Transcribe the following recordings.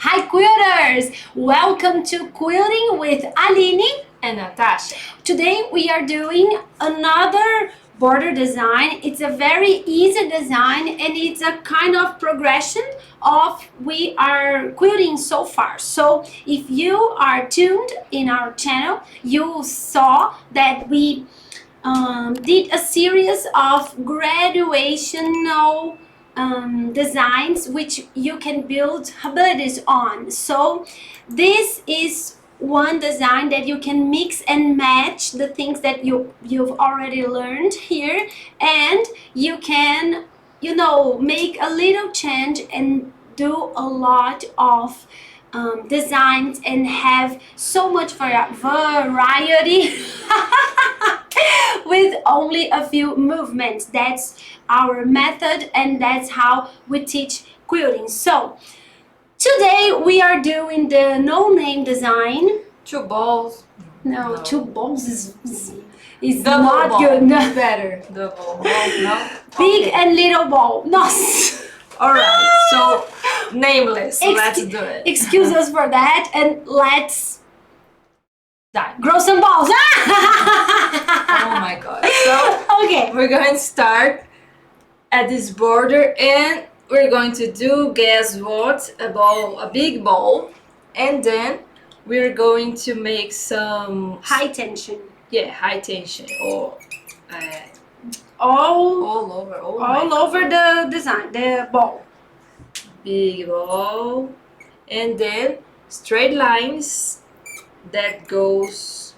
Hi quilters! Welcome to Quilting with Aline and Natasha. Today we are doing another border design. It's a very easy design and it's a kind of progression of we are quilting so far. So if you are tuned in our channel, you saw that we did a series of graduational designs which you can build abilities on. So this is one design that you can mix and match the things that you've already learned here, and you can make a little change and do a lot of designs and have so much variety with only a few movements. That's our method and that's how we teach quilting. So today we are doing the no-name design. Two balls. No, two balls is Double not ball. good. No. Better. Double ball. No? Big Okay. and little ball. No. Alright, so nameless. Let's do it. Excuse us for that and let's Done. grow some balls. Oh my god. So okay. we're going to start at this border and we're going to do, guess what, a big ball, and then we're going to make some high tension. Yeah, high tension or all over the design, the ball. Big ball, and then straight lines that goes,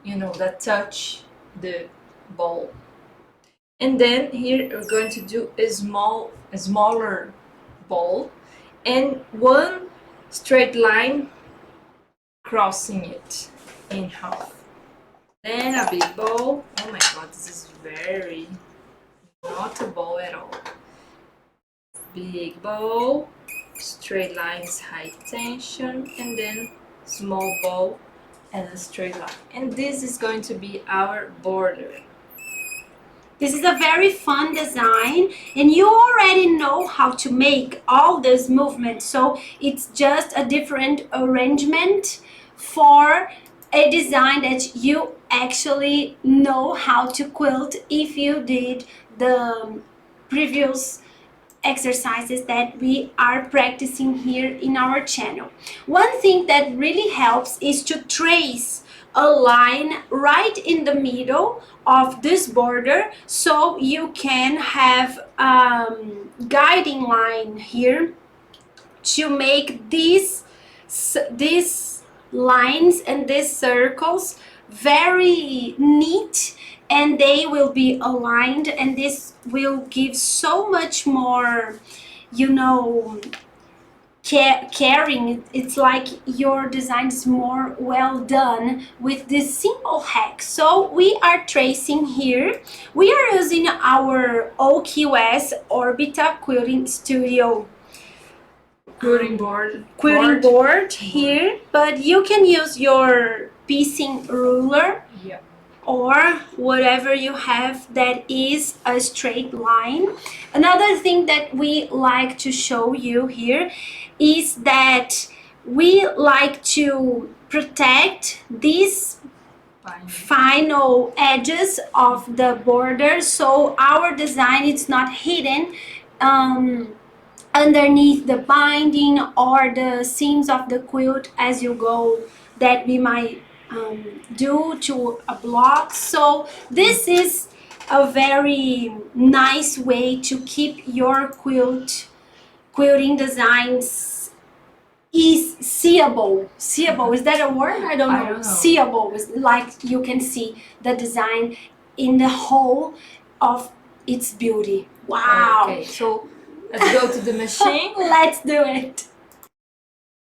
that touch the ball. And then here we're going to do a smaller ball and one straight line crossing it in half. Then a big ball. Oh my god, this is very not a ball at all. Big ball, straight lines, high tension, and then small ball and a straight line. And this is going to be our border. This is a very fun design and you already know how to make all this movement, so it's just a different arrangement for a design that you actually know how to quilt if you did the previous exercises that we are practicing here in our channel. One thing that really helps is to trace a line right in the middle of this border so you can have guiding line here to make these lines and these circles very neat, and they will be aligned, and this will give so much more caring. It's like your design is more well done with this simple hack. So we are tracing here. We are using our OQS Orbital Quilting Studio quilting board here, but you can use your piecing ruler. Yeah. Or whatever you have that is a straight line. Another thing that we like to show you here is that we like to protect these final edges of the border, so our design is not hidden underneath the binding or the seams of the quilt as you go, that we might do to a block. So this is a very nice way to keep your quilting designs is seeable. Seeable, is that a word? I don't know. Seeable is like you can see the design in the whole of its beauty. Wow. Okay, so let's go to the machine. Let's do it.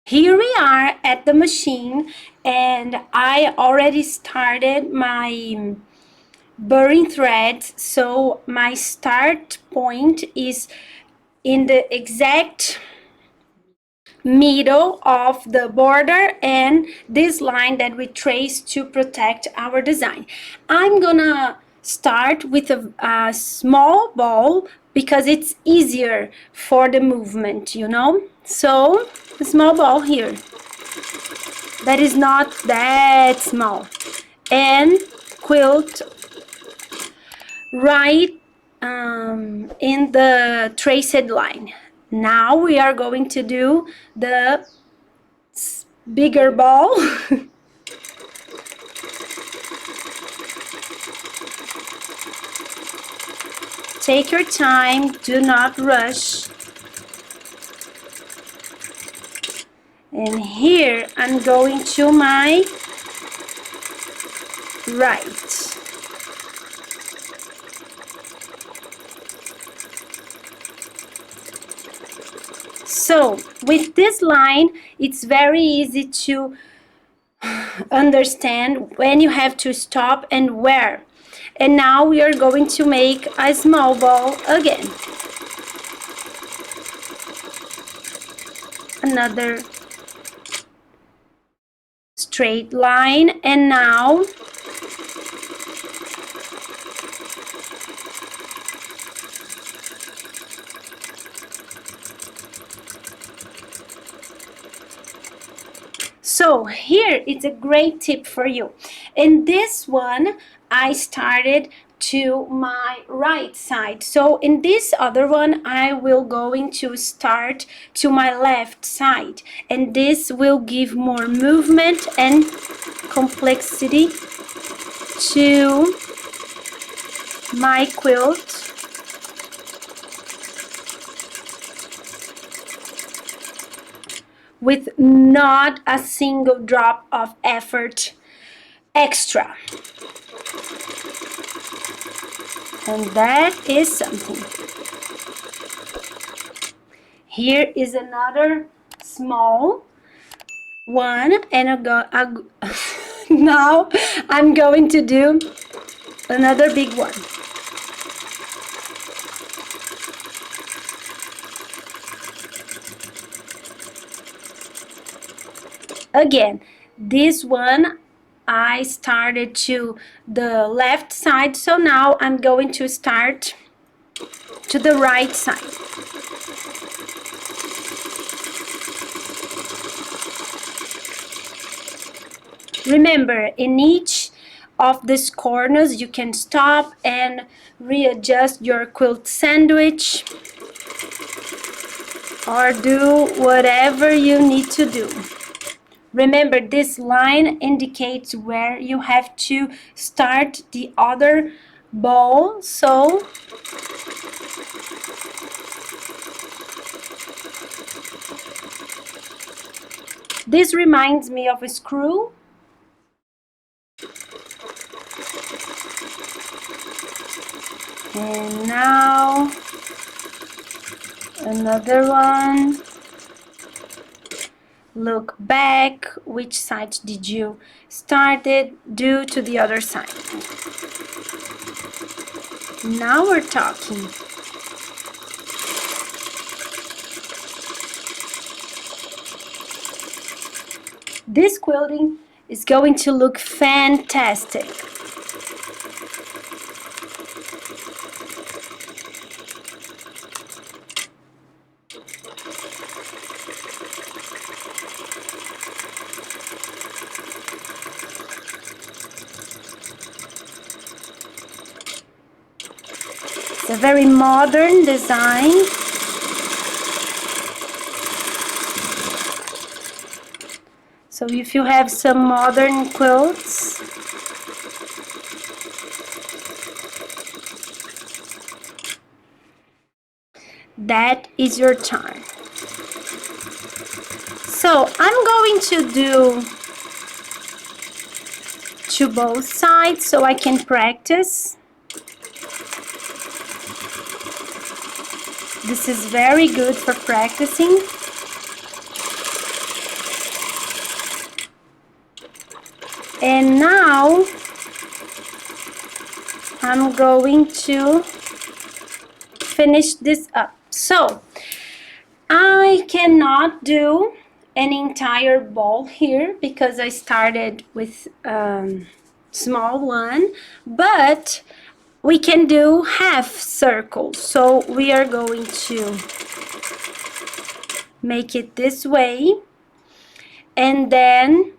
Here we are at the machine and I already started my burring threads, so my start point is in the exact middle of the border and this line that we trace to protect our design. I'm gonna start with a small ball because it's easier for the movement, so a small ball here that is not that small, and quilt right in the traced line. Now we are going to do the bigger ball. Take your time, do not rush. And here I'm going to my right. So with this line, it's very easy to understand when you have to stop and where. And now we are going to make a small ball again. Another straight line, and now so here it's a great tip for you. In this one I started to my right side, so in this other one I will going to start to my left side, and this will give more movement and complexity to my quilt. With not a single drop of effort extra. And that is something. Here is another small one, and now I'm going to do another big one. Again, this one I started to the left side, so now I'm going to start to the right side. Remember, in each of these corners you can stop and readjust your quilt sandwich or do whatever you need to do. Remember, this line indicates where you have to start the other ball, so this reminds me of a screw. And now another one. Look back, which side did you started, do to the other side. Now we're talking. This quilting is going to look fantastic. It's a very modern design. So if you have some modern quilts, that is your time. So I'm going to do to both sides so I can practice. This is very good for practicing. And now I'm going to finish this up. So I cannot do an entire ball here because I started with small one, but we can do half circles. So we are going to make it this way, and then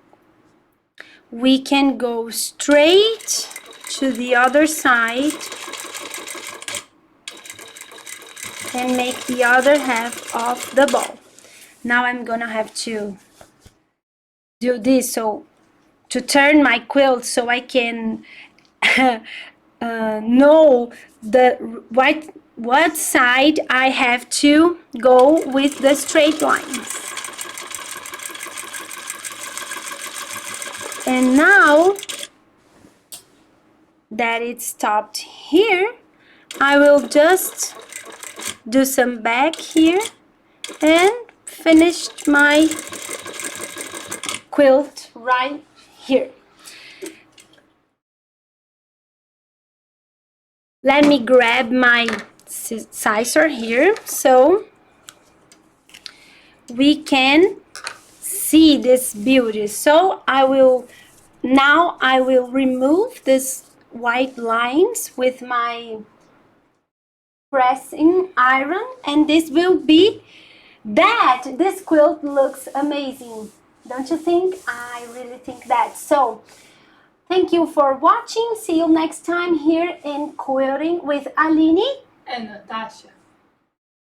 we can go straight to the other side and make the other half of the ball. Now I'm gonna have to do this so to turn my quilt so I can know the what side I have to go with the straight lines. And now that it stopped here, I will just do some back here and finish my quilt right here. Let me grab my scissor here so we can see this beauty. So I will remove this white lines with my pressing iron, and this will be that. This quilt looks amazing, don't you think? I really think that. So thank you for watching. See you next time here in Quilting with Aline and Natasha.